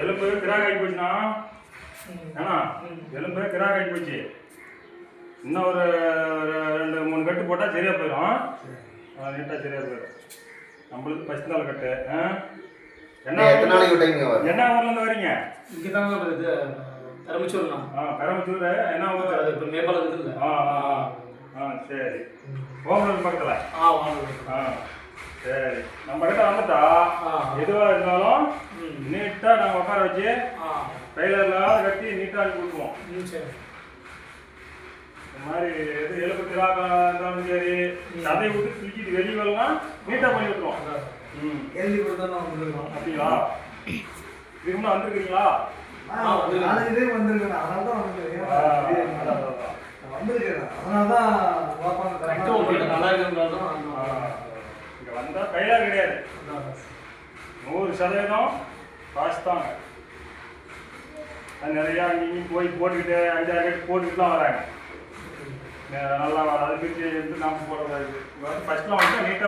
எலும்பு கிராக் ஆகி போச்சுன்னா ஏன்னா எலும்பு கிராக் ஆகி போச்சு. இன்னும் ஒரு 2-3 கட்டு போட்டால் சரியாக போயிடும். நீட்டாக சரியாக போயிடும். நம்மளுக்கு ஃபஸ்ட் நாள் கட்டு. என்ன எத்தனை நாளைக்கு விட்டீங்க? என்ன ஊர்லேருந்து வரீங்க? இங்கே தாங்க இது பெரம்பச்சூர்ண்ணா. பெரம்பச்சூர். என்ன ஊர்? அது இப்போ மேம்பாலம் இருக்குல்ல. சரி. ஓமலூர் பக்கத்தில். வாங்க. சரி, நம்ம கிட்ட வந்துட்டா எதுவாக இருந்தாலும் நீட்டாக நாங்கள் உட்கார வச்சு டைலரில் கட்டி நீட்டாக அனுப்பி கொடுப்போம். இந்த மாதிரி எது எலும்பு கிராக்கா இருந்தாலும் சரி, சதை விட்டு தூக்கிட்டு வெளியே வரலாம் நீட்டாக பண்ணி விட்டுருவோம். எழுதி கொடுத்தா வந்துருக்கோம். அப்படிங்களா? இதுக்கு முன்னே வந்துருக்கீங்களா? வந்துருக்கேன். அதனால தான் நல்லா இருக்குன்றாலும் இங்கே வந்தால் டைலர் கிடையாது. 100% காசு தாங்க. அது நிறையா இங்கேயும் போய் போட்டுக்கிட்டு 5-6 கட்டு போட்டுக்கிட்டுலாம் வராங்க. நல்லா அதுக்கு எடுத்து நாம் போடுறது ஃபஸ்ட்லாம் வந்து நீட்டாக